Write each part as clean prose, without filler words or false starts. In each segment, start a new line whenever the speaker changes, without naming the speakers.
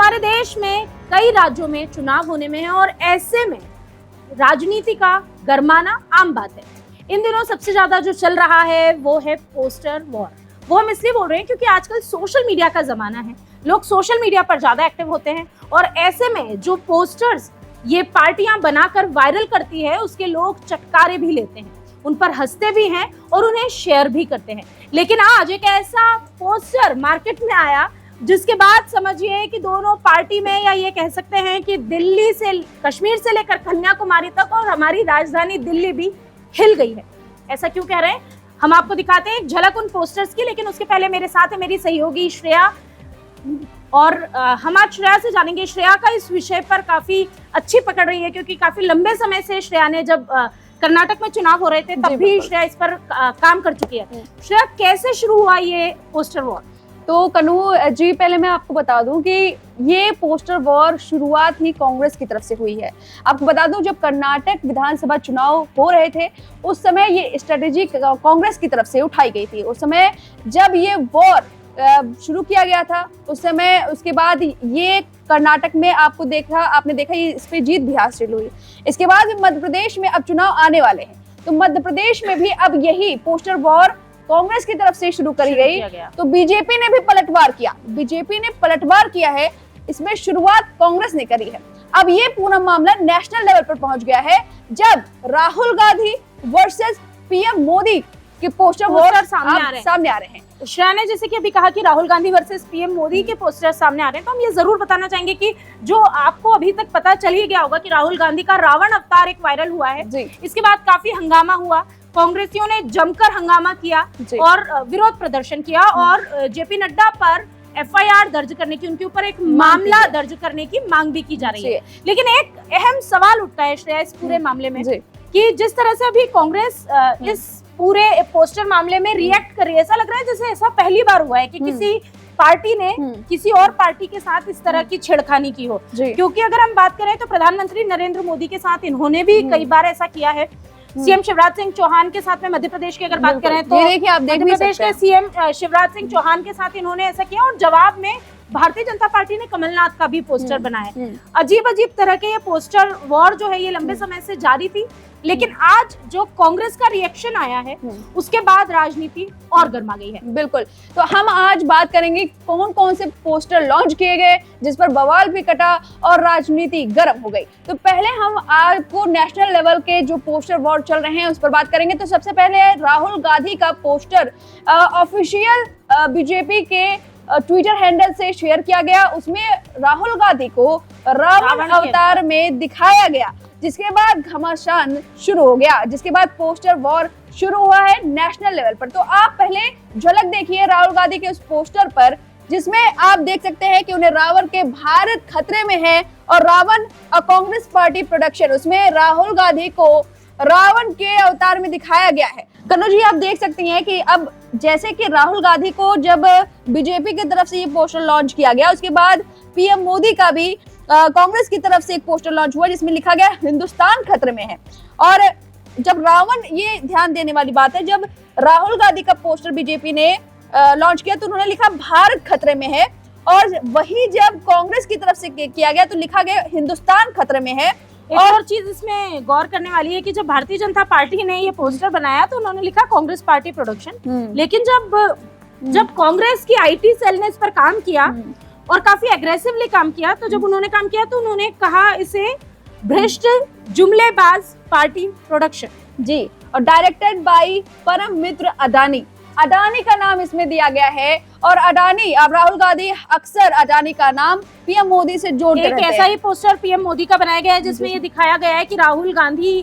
हमारे देश में कई राज्यों में चुनाव होने में है और ऐसे में राजनीति का गरमाना आम बात है। इन दिनों सबसे ज्यादा जो चल रहा है वो है पोस्टर वॉर। वो हम इसलिए बोल रहे हैं क्योंकि आजकल सोशल मीडिया का जमाना है, लोग सोशल मीडिया पर ज्यादा एक्टिव होते हैं और ऐसे में जो पोस्टर्स ये पार्टियां बनाकर वायरल करती है उसके लोग चटकारे भी लेते हैं, उन पर हंसते भी हैं और उन्हें शेयर भी करते हैं। लेकिन आज एक ऐसा पोस्टर मार्केट में आया जिसके बाद समझिए कि दोनों पार्टी में, या ये कह सकते हैं कि दिल्ली से, कश्मीर से लेकर कन्याकुमारी तक और हमारी राजधानी दिल्ली भी हिल गई है। ऐसा क्यों कह रहे हैं, हम आपको दिखाते हैं एक झलक उन पोस्टर्स की। लेकिन उसके पहले मेरे साथ है मेरी सहयोगी श्रेया और हम आज श्रेया से जानेंगे। श्रेया का इस विषय पर काफी अच्छी पकड़ रही है क्योंकि काफी लंबे समय से श्रेया ने, जब कर्नाटक में चुनाव हो रहे थे तब भी श्रेया इस पर काम कर चुकी है। श्रेया, कैसे शुरू हुआ ये पोस्टर वॉर?
तो कनू जी, पहले मैं आपको बता दूं कि ये पोस्टर वॉर शुरुआत ही कांग्रेस की तरफ से हुई है। आपको बता दूं, जब कर्नाटक विधानसभा चुनाव हो रहे थे उस समय ये स्ट्रेटेजी कांग्रेस की तरफ से उठाई गई थी। उस समय जब ये वॉर शुरू किया गया था उस समय, उसके बाद ये कर्नाटक में आपने देखा इस पे जीत भी हासिल हुई। इसके बाद मध्य प्रदेश में अब चुनाव आने वाले हैं, तो मध्य प्रदेश में भी अब यही पोस्टर वॉर कांग्रेस की तरफ से शुरू करी गई। तो बीजेपी ने भी पलटवार किया है। इसमें शुरुआत कांग्रेस ने करी है। अब ये पूरा मामला नेशनल लेवल पर पहुंच गया है जब राहुल गांधी वर्सेस पीएम मोदी के पोस्टर सामने आ रहे हैं।
श्रेया ने जैसे कि अभी कहा कि राहुल गांधी वर्सेस पीएम मोदी के पोस्टर सामने आ रहे हैं, तो हम ये जरूर बताना चाहेंगे कि जो आपको अभी तक पता चल ही गया होगा कि राहुल गांधी का रावण अवतार एक वायरल हुआ है। इसके बाद काफी हंगामा हुआ, कांग्रेसियों ने जमकर हंगामा किया और विरोध प्रदर्शन किया और जेपी नड्डा पर एफआईआर दर्ज करने की, उनके ऊपर एक मामला दर्ज करने की मांग भी की जा रही है। लेकिन एक अहम सवाल उठता है श्रेया इस पूरे मामले में कि जिस तरह से अभी कांग्रेस इस पूरे पोस्टर मामले में रिएक्ट कर रही है, ऐसा लग रहा है जैसे ऐसा पहली बार हुआ है कि किसी पार्टी ने किसी और पार्टी के साथ इस तरह की छेड़खानी की हो। क्योंकि अगर हम बात करें तो प्रधानमंत्री नरेंद्र मोदी के साथ इन्होंने भी कई बार ऐसा किया है। सीएम शिवराज सिंह चौहान के साथ में मध्य प्रदेश की अगर बात करें तो
देखिए, आप
मध्य प्रदेश के सीएम शिवराज सिंह चौहान के साथ इन्होंने ऐसा किया और जवाब में भारतीय जनता पार्टी ने कमलनाथ का भी पोस्टर बनाया। अजीब अजीब तरह के ये पोस्टर वॉर जो है ये लंबे समय से जारी थी, लेकिन आज जो कांग्रेस का रिएक्शन आया है उसके बाद राजनीति और गर्मा गई है।
बिल्कुल, तो हम आज बात करेंगे कौन कौन से पोस्टर लॉन्च किए गए जिस पर बवाल भी कटा और राजनीति गर्म हो गई। तो पहले हम आपको नेशनल लेवल के जो पोस्टर वॉर चल रहे हैं उस पर बात करेंगे। तो सबसे पहले है राहुल गांधी का पोस्टर ऑफिशियल बीजेपी के ट्विटर हैंडल से शेयर किया गया। उसमें राहुल गांधी को रावण अवतार में दिखाया गया, जिसके बाद घमासान शुरू हो गया, जिसके बाद पोस्टर वॉर शुरू हुआ है नेशनल लेवल पर। तो आप पहले झलक देखिए राहुल गांधी के उस पोस्टर पर, जिसमें आप देख सकते हैं कि उन्हें रावण के भारत खतरे में है और रावण कांग्रेस पार्टी प्रोडक्शन, उसमें राहुल गांधी को रावण के अवतार में दिखाया गया है। कन्नू जी, आप देख सकती हैं कि अब जैसे कि राहुल गांधी को जब बीजेपी की तरफ से ये पोस्टर लॉन्च किया गया, उसके बाद पीएम मोदी का भी कांग्रेस की तरफ से एक पोस्टर लॉन्च हुआ जिसमें लिखा गया हिंदुस्तान खतरे में है। और जब रावण, ये ध्यान देने वाली बात है, जब राहुल गांधी का पोस्टर बीजेपी ने लॉन्च किया तो उन्होंने लिखा भारत खतरे में है, और वही जब कांग्रेस की तरफ से किया गया तो लिखा गया हिंदुस्तान खतरे में है।
और चीज इसमें गौर करने वाली है कि जब भारतीय जनता पार्टी ने ये पोस्टर बनाया तो उन्होंने लिखा कांग्रेस पार्टी प्रोडक्शन, लेकिन जब कांग्रेस की आईटी सेल ने इस पर काम किया और काफी एग्रेसिवली काम किया, तो जब उन्होंने काम किया तो उन्होंने कहा इसे भ्रष्ट जुमलेबाज पार्टी प्रोडक्शन
जी, और डायरेक्टेड बाय परम मित्र अडानी का नाम इसमें दिया गया है। और अडानी, अब राहुल गांधी अक्सर अडानी का नाम पीएम मोदी से जोड़ते रहते हैं।
ऐसा ही पोस्टर पीएम मोदी का बनाया गया है जिसमें ये दिखाया गया है कि राहुल गांधी,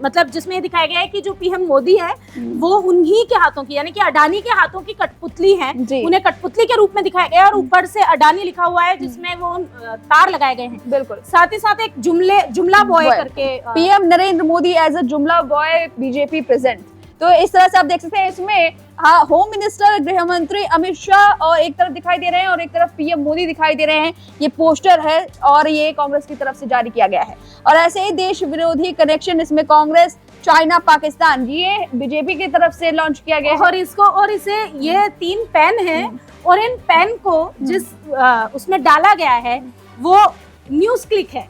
मतलब जिसमें ये दिखाया गया है कि जो पीएम मोदी है वो उन्हीं के हाथों की, यानी कि अडानी के हाथों की कठपुतली है, उन्हें कठपुतली के रूप में दिखाया गया है और ऊपर से अडानी लिखा हुआ है जिसमें वो तार लगाए गए हैं।
बिल्कुल,
साथ ही साथ एक जुमला बॉय करके,
PM Narendra Modi as a जुमला बॉय बीजेपी प्रेजेंट। तो इस तरह से आप देख सकते हैं इसमें होम मिनिस्टर, गृह मंत्री अमित शाह और एक तरफ दिखाई दे रहे हैं और एक तरफ पीएम मोदी दिखाई दे रहे हैं। ये पोस्टर है और ये कांग्रेस की तरफ से जारी किया गया है। और ऐसे ही देश विरोधी कनेक्शन इसमें कांग्रेस, चाइना, पाकिस्तान, ये बीजेपी की तरफ से लॉन्च किया गया है।
और इसे ये 3 पेन है और इन पेन को जिस उसमें डाला गया है वो न्यूज क्लिक है।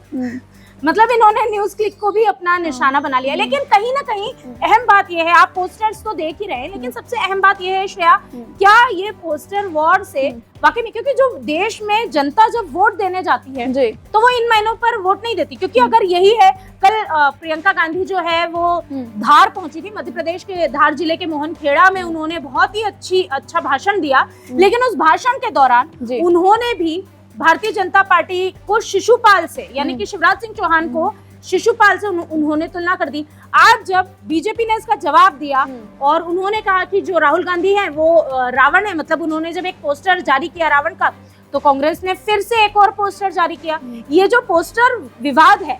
मतलब इन्होंने न्यूज क्लिक को भी अपना निशाना बना लिया। लेकिन कहीं ना कहीं अहम बात यह है, आप पोस्टर्स तो देख ही रहे हैं, लेकिन सबसे अहम बात यह है श्रेया, क्या ये पोस्टर वॉर से वाकई में, क्योंकि जो देश में जनता जब वोट देने जाती है
जी।
तो वो इन महीनों पर वोट नहीं देती, क्योंकि अगर यही है, कल प्रियंका गांधी जो है वो धार पहुंची थी, मध्य प्रदेश के धार जिले के मोहनखेड़ा में उन्होंने बहुत ही अच्छा भाषण दिया, लेकिन उस भाषण के दौरान उन्होंने भी भारतीय जनता पार्टी को शिशुपाल से, यानी कि शिवराज सिंह चौहान को शिशुपाल से उन्होंने तुलना कर दी। आज जब बीजेपी ने इसका जवाब दिया और उन्होंने कहा कि जो राहुल गांधी है वो रावण है, मतलब उन्होंने जब एक पोस्टर जारी किया रावण का, तो कांग्रेस ने फिर से एक और पोस्टर जारी किया। ये जो पोस्टर विवाद है,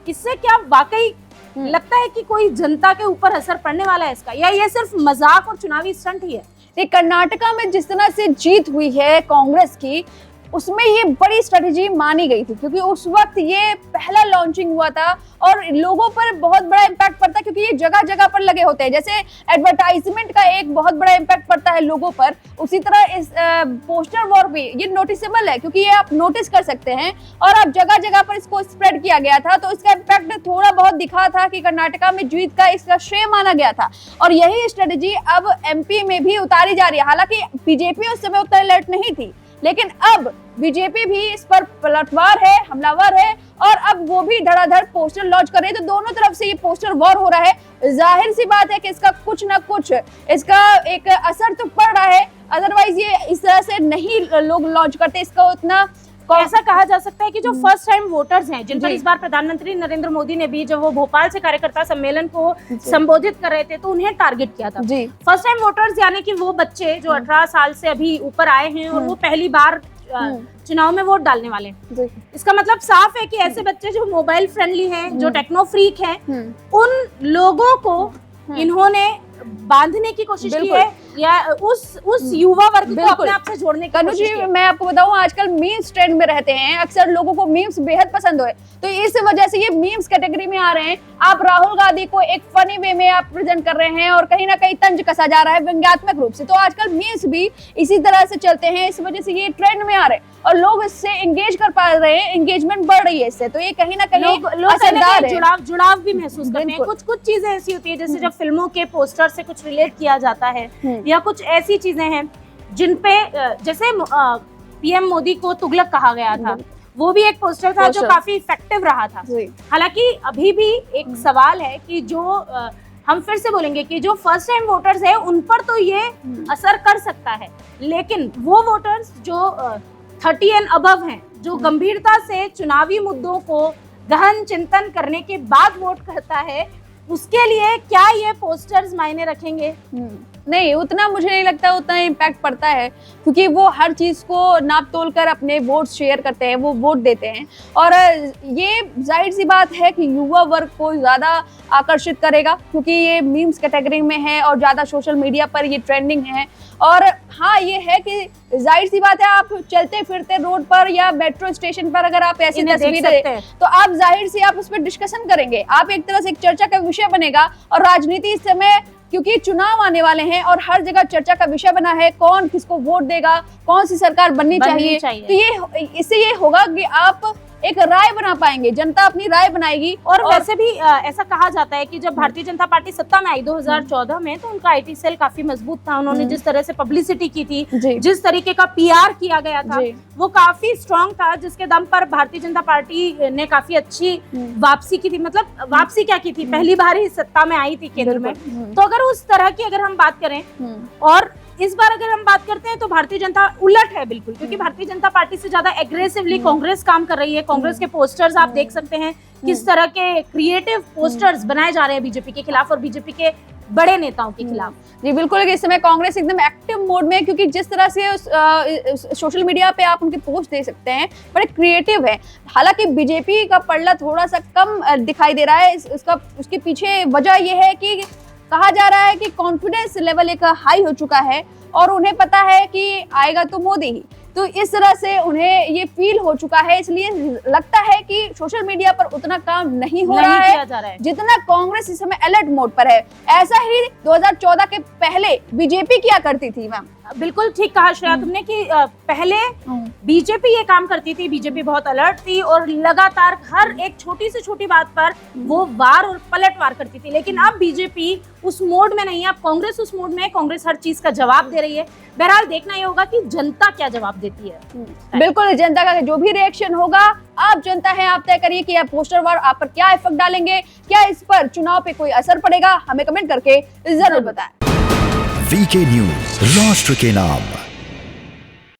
इससे क्या वाकई लगता है कि कोई जनता के ऊपर असर पड़ने वाला है इसका, या ये सिर्फ मजाक और चुनावी स्टंट ही है?
कर्नाटका में जिस तरह से जीत हुई है कांग्रेस की, उसमें ये बड़ी स्ट्रेटेजी मानी गई थी, क्योंकि उस वक्त ये पहला लॉन्चिंग हुआ था और लोगों पर बहुत बड़ा इम्पैक्ट पड़ता है, क्योंकि ये जगह जगह पर लगे होते हैं। जैसे एडवर्टाइजमेंट का एक बहुत बड़ा इम्पैक्ट पड़ता है लोगों पर, उसी तरह इस पोस्टर वॉर भी ये नोटिसेबल है, क्योंकि ये आप नोटिस कर सकते हैं और अब जगह जगह पर इसको स्प्रेड किया गया था, तो इसका इम्पैक्ट थोड़ा बहुत दिखा था कि कर्नाटका में जीत का इसका श्रेय माना गया था। और यही स्ट्रेटेजी अब एमपी में भी उतारी जा रही है। हालांकि बीजेपी उस समय उतना अलर्ट नहीं थी, लेकिन अब बीजेपी भी इस पर पलटवार है, हमलावर है, और अब वो भी धड़ाधड़ पोस्टर लॉन्च कर रहे हैं। तो दोनों तरफ से ये पोस्टर वॉर हो रहा है। जाहिर सी बात है कि इसका कुछ ना कुछ इसका एक असर तो पड़ रहा है, अदरवाइज ये इस तरह से नहीं लोग लॉन्च करते। इसका उतना
ऐसा कहा जा सकता है कि जो फर्स्ट टाइम वोटर्स हैं, जिन पर इस बार प्रधानमंत्री नरेंद्र मोदी ने भी, जब वो भोपाल से कार्यकर्ता सम्मेलन को संबोधित कर रहे थे, तो उन्हें टारगेट किया था। फर्स्ट टाइम वोटर्स यानी कि वो बच्चे जो 18 साल से अभी ऊपर आए हैं और वो पहली बार चुनाव में वोट डालने वाले हैं। इसका मतलब साफ है कि ऐसे बच्चे जो मोबाइल फ्रेंडली हैं, जो टेक्नो फ्रीक हैं, उन लोगों को इन्होंने बांधने की कोशिश की है, या उस युवा वर्ग को अपने आप से जोड़ने की कोशिश की है।
मैं आपको बताऊं, आजकल मीम्स ट्रेंड में रहते हैं, अक्सर लोगों को मीम्स बेहद पसंद है, तो इस वजह से ये मीम्स कैटेगरी में आ रहे हैं। आप राहुल गांधी को एक फनी वे में आप प्रेजेंट कर रहे हैं और कहीं ना कहीं तंज कसा जा रहा है व्यंग्यात्मक रूप से, तो आजकल मीम्स भी इसी तरह से चलते हैं, इस वजह से ये ट्रेंड में आ रहे हैं और लोग इससे एंगेज कर पा रहे हैं, एंगेजमेंट बढ़ रही है इससे, तो ये कहीं ना कहीं असरदार है।
जुड़ाव भी महसूस करते हैं। कुछ चीजें ऐसी होती है, जैसे जब फिल्मों के पोस्टर से कुछ रिलेट किया जाता है, या कुछ ऐसी चीजें हैं जिन पे, जैसे पीएम मोदी को तुगलक कहा गया था, वो भी एक पोस्टर था जो काफी इफेक्टिव रहा था। हालांकि अभी भी एक सवाल है कि जो हम फिर से बोलेंगे कि जो फर्स्ट टाइम वोटर्स है उन पर तो ये असर कर सकता है, लेकिन वो वोटर्स जो 30 एंड अबव हैं, जो गंभीरता से चुनावी मुद्दों को गहन चिंतन करने के बाद वोट करता है, उसके लिए क्या ये पोस्टर्स मायने रखेंगे?
नहीं, उतना मुझे नहीं लगता उतना इम्पैक्ट पड़ता है, क्योंकि वो हर चीज़ को नाप तोल कर अपने वोट शेयर करते हैं, वो वोट देते हैं, और ये जाहिर सी बात है कि युवा वर्ग को ज़्यादा आकर्षित करेगा, क्योंकि ये मीम्स कैटेगरी में है और ज़्यादा सोशल मीडिया पर ये ट्रेंडिंग है। और हाँ, ये है कि जाहिर सी बात है, आप चलते फिरते रोड पर या मेट्रो स्टेशन पर अगर आप ऐसी तस्वीर देखें तो आप जाहिर से आप उस पर डिस्कशन करेंगे, आप एक तरह से एक चर्चा का विषय बनेगा। और राजनीति इस समय, क्योंकि चुनाव आने वाले हैं और हर जगह चर्चा का विषय बना है, कौन किसको वोट देगा, कौन सी सरकार बननी चाहिए। तो ये इससे ये होगा कि आप एक राय बना पाएंगे, जनता अपनी राय बनाएगी।
और वैसे भी ऐसा कहा जाता है कि जब भारतीय जनता पार्टी सत्ता में आई 2014 में, तो उनका आईटी सेल काफी मजबूत था। उन्होंने जिस तरह से पब्लिसिटी की थी, जिस तरीके का पीआर किया गया था, वो काफी स्ट्रॉन्ग था, जिसके दम पर भारतीय जनता पार्टी ने काफी अच्छी वापसी की थी। मतलब वापसी क्या की थी, पहली बार ही सत्ता में आई थी केंद्र में। तो अगर उस तरह की अगर हम बात करें, और इस बार अगर हम बात करते हैं तो भारतीय जनता उलट है बिल्कुल, क्योंकि भारतीय जनता पार्टी से ज्यादा एग्रेसिवली कांग्रेस काम कर रही है। कांग्रेस के पोस्टर्स आप देख सकते हैं, किस तरह के क्रिएटिव पोस्टर्स बनाए जा रहे हैं बीजेपी के खिलाफ और बीजेपी के बड़े नेताओं के खिलाफ।
जी बिल्कुल, इस समय कांग्रेस एकदम एक्टिव मोड में है, क्योंकि जिस तरह से सोशल मीडिया पे आप उनके पोस्ट देख सकते हैं, बड़े क्रिएटिव है। हालांकि बीजेपी का पलड़ा थोड़ा सा कम दिखाई दे रहा है। उसके पीछे वजह यह है कि कहा जा रहा है कि कॉन्फिडेंस लेवल एक हाई हो चुका है और उन्हें पता है कि आएगा तो मोदी ही। तो इस तरह से उन्हें ये फील हो चुका है, इसलिए लगता है कि सोशल मीडिया पर उतना काम नहीं हो रहा
किया जा रहा है
जितना कांग्रेस इस समय अलर्ट मोड पर है। ऐसा ही 2014 के पहले बीजेपी किया करती थी मैम।
बिल्कुल ठीक कहा श्रेया तुमने कि पहले बीजेपी ये काम करती थी, बीजेपी बहुत अलर्ट थी और लगातार हर एक छोटी से छोटी बात पर वो वार और पलटवार करती थी। लेकिन अब बीजेपी उस मोड में नहीं है, अब कांग्रेस उस मोड में है, कांग्रेस हर चीज का जवाब दे रही है। बहरहाल देखना ये होगा कि जनता क्या जवाब देती है।
बिल्कुल, जनता का जो भी रिएक्शन होगा, आप जनता है, आप तय करिए कि यह पोस्टर वार आप पर क्या इफेक्ट डालेंगे, क्या इस पर चुनाव पे कोई असर पड़ेगा, हमें कमेंट करके जरूर बताएं।
वीके न्यूज, राष्ट्र के नाम।